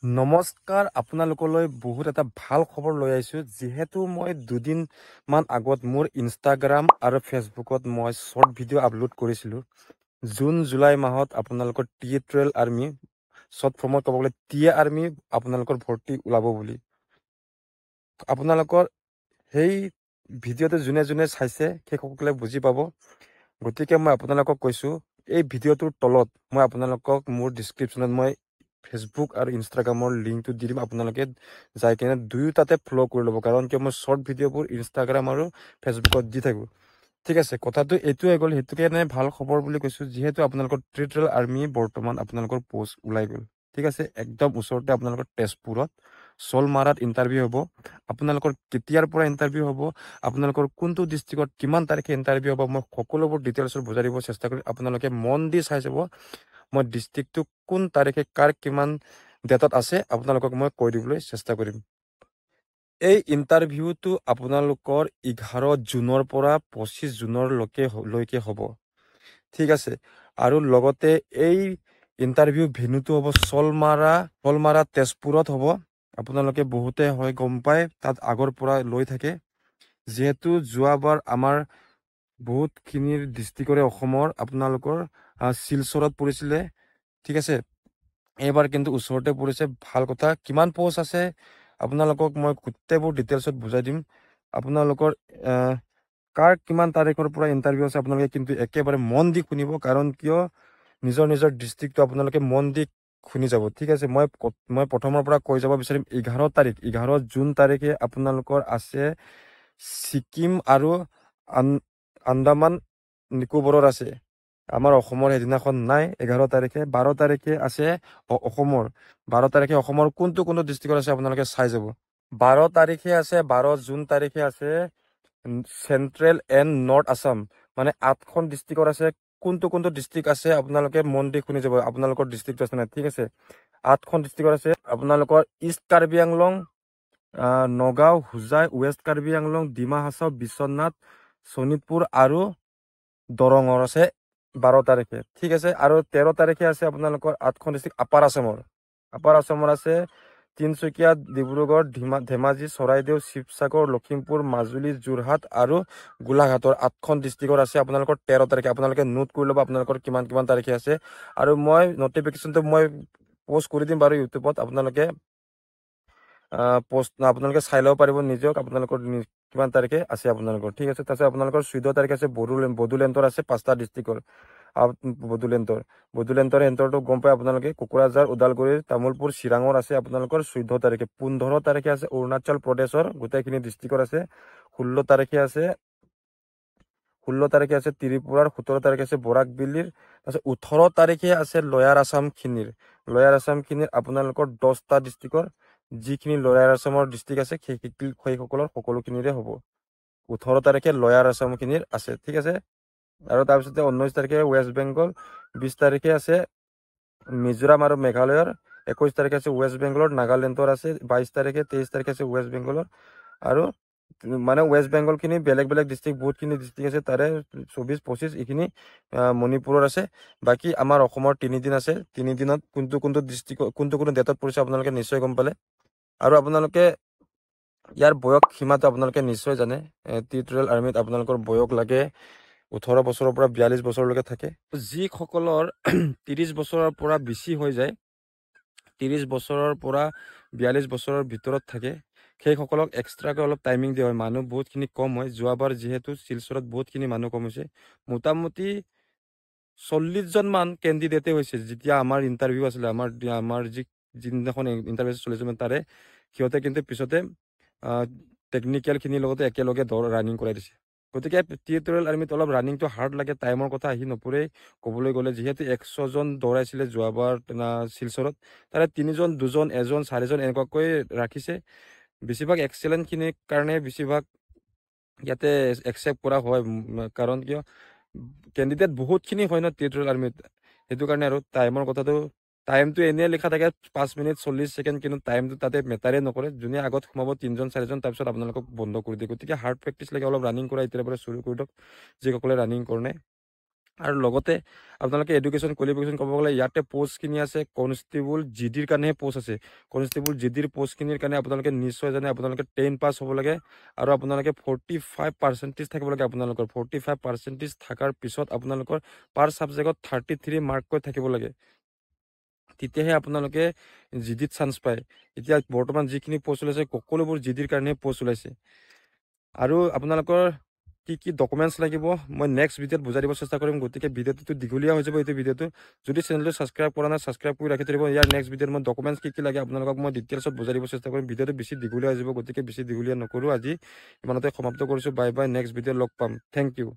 নমস্কাৰ আপোনালোকলৈ বহুত এটা ভাল খবৰ লৈ আহিছোঁ যিহেতু মই দুদিন মান আগত মোৰ ইনষ্টাগ্ৰাম আৰু ফেচবুকত মই শৰ্ট ভিডিঅ' আপলোড কৰিছিলোঁ জুন জুলাই মাহত আপোনালোকৰ টি12 আৰ্মি শৰ্ট ফৰ্মত ক'ব গ'লে টি আৰ্মি আপোনালোকৰ ভৰ্তি ওলাব বুলি আপোনালোকৰ সেই ভিডিঅ'টো যোনে যোনে চাইছে সেইসকলে বুজি পাব গতিকে মই আপোনালোকক কৈছোঁ এই ভিডিঅ'টোৰ তলত মই আপোনালোকক মোৰ ডিছক্ৰিপশ্যনত মই ফেচবুক আৰু ইনষ্টাগ্ৰামৰ লিংকটো দি দিম আপোনালোকে যাই কিনে দুয়োটাতে ফ'ল' কৰি ল'ব কাৰণ কিয় মই শৰ্ট ভিডিঅ'বোৰ ইনষ্টাগ্ৰাম আৰু ফেচবুকত দি থাকোঁ ঠিক আছে কথাটো এইটোৱে গ'ল সেইটো কাৰণে ভাল খবৰ বুলি কৈছোঁ যিহেতু আপোনালোকৰ টি12 আৰ্মি বৰ্তমান আপোনালোকৰ পোষ্ট ওলাই গ'ল ঠিক আছে একদম ওচৰতে আপোনালোকৰ তেজপুৰত চলমাৰাত ইণ্টাৰভিউ হ'ব আপোনালোকৰ কেতিয়াৰ পৰা ইণ্টাৰভিউ হ'ব আপোনালোকৰ কোনটো ডিষ্ট্ৰিক্টত কিমান তাৰিখে ইণ্টাৰভিউ হ'ব মই সকলোবোৰ ডিটেইলছত বুজাই দিব চেষ্টা কৰিম আপোনালোকে মন দি চাই যাব মই ডিষ্ট্ৰিক্টটো কোন তাৰিখে কাৰ কিমান ডেটত আছে আপোনালোকক মই কৈ দিবলৈ চেষ্টা কৰিম এই ইণ্টাৰভিউটো আপোনালোকৰ 11 জুনৰ পৰা 25 জুনলৈকে হ'ব ঠিক আছে আৰু লগতে এই ইণ্টাৰভিউ ভেন্যুটো হ'ব চলমাৰা তেজপুৰত হ'ব আপোনালোকে বহুতে হয় গম পায় তাত আগৰ পৰা লৈ থাকে যিহেতু যোৱাবাৰ আমাৰ বহুতখিনিৰ ডিষ্ট্ৰিক্টৰে অসমৰ আপোনালোকৰ শিলচৰত পৰিছিলে ঠিক আছে এইবাৰ কিন্তু ওচৰতে পৰিছে ভাল কথা কিমান পোষ্ট আছে আপোনালোকক মই গোটেইবোৰ ডিটেইলছত বুজাই দিম আপোনালোকৰ কাৰ কিমান তাৰিখৰ পৰা ইণ্টাৰভিউ আছে আপোনালোকে কিন্তু একেবাৰে মন দি শুনিব কাৰণ কিয় নিজৰ নিজৰ ডিষ্ট্ৰিক্টটো আপোনালোকে মন দি শুনি যাব ঠিক আছে মই প্ৰথমৰ পৰা কৈ যাব বিচাৰিম 11 জুন তাৰিখে আপোনালোকৰ আছে ছিকিম আৰু আন্দামান নিকোবৰৰ আছে আমাৰ অসমৰ সেইদিনাখন নাই 11 তাৰিখে 12 তাৰিখে আছে অসমৰ 12 তাৰিখে অসমৰ কোনটো ডিষ্ট্ৰিক্টত আছে আপোনালোকে চাই যাব 12 তাৰিখে আছে 12 জুন তাৰিখে আছে চেন্ট্ৰেল এণ্ড নৰ্থ আছাম মানে 8খন ডিষ্ট্ৰিক্টত আছে কোনটো ডিষ্ট্ৰিক্ট আছে আপোনালোকে মন দি শুনি যাব আপোনালোকৰ ডিষ্ট্ৰিক্ট আছে নাই ঠিক আছে 8খন ডিষ্ট্ৰিক্টত আছে আপোনালোকৰ ইষ্ট কাৰ্বি আংলং নগাঁও হোজাই ৱেষ্ট কাৰ্বি আংলং ডিমা হাছাও বিশ্বনাথ শোণিতপুৰ আৰু দৰঙৰ আছে 12 তাৰিখে ঠিক আছে আৰু 13 তাৰিখে আছে আপোনালোকৰ 8খন ডিষ্ট্ৰিক্ট আপাৰ আছামৰ আছে তিনচুকীয়া ডিব্ৰুগড় ধেমাজি চৰাইদেউ শিৱসাগৰ লখিমপুৰ মাজুলী যোৰহাট আৰু গোলাঘাটৰ 8খন ডিষ্ট্ৰিক্টত আছে আপোনালোকৰ 13 তাৰিখে আপোনালোকে নোট কৰি ল'ব আপোনালোকৰ কিমান তাৰিখে আছে আৰু মই নটিফিকেশ্যনটো মই পোষ্ট কৰি দিম বাৰু ইউটিউবত আপোনালোকে আপোনালোকে চাই ল'ব পাৰিব নিজক আপোনালোকৰ কিমান তাৰিখে আছে আপোনালোকৰ ঠিক আছে তাৰপিছত আপোনালোকৰ 14 তাৰিখে আছে বড়োলেণ্ডৰ আছে 5টা ডিষ্ট্ৰিক্টৰ বড়োলেণ্ডৰ এণ্টৰটো গম পায় আপোনালোকে কোকৰাঝাৰ ওদালগুৰি তামোলপুৰ চিৰাঙৰ আছে আপোনালোকৰ 14 তাৰিখে 15 তাৰিখে আছে অৰুণাচল প্ৰদেশৰ গোটেইখিনি ডিষ্ট্ৰিক্টৰ আছে 16 তাৰিখে আছে ত্ৰিপুৰাৰ 17 তাৰিখে আছে বৰাক ভেলীৰ তাৰপিছত 18 তাৰিখে আছে লয়াৰ আছামখিনিৰ আপোনালোকৰ 10টা ডিষ্ট্ৰিক্টৰ যিখিনি লয়াৰ আছামৰ ডিষ্ট্ৰিক্ট আছে সেইসকলৰ সকলোখিনিৰে হ'ব 18 তাৰিখে লয়াৰ আছামখিনিৰ আছে ঠিক আছে আৰু তাৰপিছতে 19 তাৰিখে ৱেষ্ট বেংগল 20 তাৰিখে আছে মিজোৰাম আৰু মেঘালয়ৰ 21 তাৰিখে আছে ৱেষ্ট বেংগলৰ নাগালেণ্ডৰ আছে 22 তাৰিখে 23 তাৰিখে আছে ৱেষ্ট বেংগলৰ আৰু মানে ৱেষ্ট বেংগলখিনি বেলেগ ডিষ্ট্ৰিক্ট বহুতখিনি ডিষ্ট্ৰিক্ট আছে তাৰে 24-25 এইখিনি মণিপুৰৰ আছে বাকী আমাৰ অসমৰ 3 দিন আছে 3 দিনত কোনটো ডিষ্ট্ৰিক্ট কোনটো ডেটত পৰিছে আপোনালোকে নিশ্চয় গম পালে আৰু আপোনালোকে ইয়াৰ বয়স সীমাটো আপোনালোকে নিশ্চয় জানে টি12 আৰ্মিত আপোনালোকৰ বয়স লাগে 18 বছৰৰ পৰা 42 বছৰলৈকে থাকে যিসকলৰ 30 বছৰৰ পৰা বেছি হৈ যায় 30 বছৰৰ পৰা 42 বছৰৰ ভিতৰত থাকে সেইসকলক এক্সট্ৰাকৈ অলপ টাইমিং দিয়া হয় মানুহ বহুতখিনি কম হয় যোৱাবাৰ যিহেতু শিলচৰত বহুতখিনি মানুহ কম হৈছে মোটামুটি 40 জন মান কেণ্ডিডেটে হৈছে যেতিয়া আমাৰ ইণ্টাৰভিউ আছিলে আমাৰ যিদিনাখন ইণ্টাৰভিউ চলিছিল তাৰে সিহঁতে কিন্তু পিছতে টেকনিকেলখিনিৰ লগতে একেলগে ৰানিং কৰাই দিছে গতিকে টি12 আৰ্মিত অলপ ৰানিংটো হাৰ্ড লাগে টাইমৰ কথা আহি নপৰে ক'বলৈ গ'লে যিহেতু 100 জন দৌৰাইছিলে যোৱাবাৰ শিলচৰত তাৰে 3 জন 2 জন 1 জন 4 জন এনেকুৱাকৈ ৰাখিছে বেছিভাগ এক্সেলেণ্টখিনিৰ কাৰণে বেছিভাগ ইয়াতে একচেপ্ট কৰা হয় কাৰণ কিয় কেণ্ডিডেট বহুতখিনি হয় ন টি12 আৰ্মিত সেইটো কাৰণে আৰু টাইমটো এনেই লিখা থাকে 5 মিনিট 40 ছেকেণ্ড কিন্তু টাইমটো তাতে মেটাৰে নকৰে যোনে আগত সোমাব 3 জন 4 জন তাৰপিছত আপোনালোকক বন্ধ কৰি দিয়ে গতিকে হাৰ্ড প্ৰেক্টিচ লাগে অলপ ৰানিং কৰা এতিয়াৰ পৰা চুৰু কৰি দিয়ক যিসকলে ৰানিং কৰে আৰু লগতে আপোনালোকে এডুকেশ্যন কোৱালিফিকেশ্যন ক'ব গ'লে ইয়াতে পষ্টখিনি আছে কনষ্টেবল জিডিৰ কাৰণেহে পষ্ট আছে কনষ্টেবল জিডিৰ পষ্টখিনিৰ কাৰণে আপোনালোকে নিশ্চয় জানে আপোনালোকে 10 পাছ হ'ব লাগে আৰু আপোনালোকে 45% থাকিব লাগে আপোনালোকৰ 45% থকাৰ পিছত আপোনালোকৰ পাৰ ছাবজেক্টত 33 মাৰ্ককৈ থাকিব লাগে তেতিয়াহে আপোনালোকে জিডিত চান্স পায় এতিয়া বৰ্তমান যিখিনি পষ্ট ওলাইছে সকলোবোৰ জিডিৰ কাৰণেহে পষ্ট ওলাইছে আৰু আপোনালোকৰ কি ডকুমেণ্টছ লাগিব মই নেক্সট ভিডিঅ'ত বুজাই দিব চেষ্টা কৰিম গতিকে ভিডিঅ'টো দীঘলীয়া হৈ যাব এইটো ভিডিঅ'টো যদি চেনেলটো ছাবস্ক্ৰাইব কৰা নাই ছাবস্ক্ৰাইব কৰি ৰাখি থৈ দিব ইয়াৰ নেক্সট ভিডিঅ'ত মই ডকুমেণ্টছ কি লাগে আপোনালোকক মই ডিটেইলছত বুজাই দিব চেষ্টা কৰিম ভিডিঅ'টো বেছি দীঘলীয়া হৈ যাব গতিকে বেছি দীঘলীয়া নকৰোঁ আজি ইমানতে সমাপ্ত কৰিছোঁ বাই বাই নেক্সট ভিডিঅ'ত লগ পাম থেংক ইউ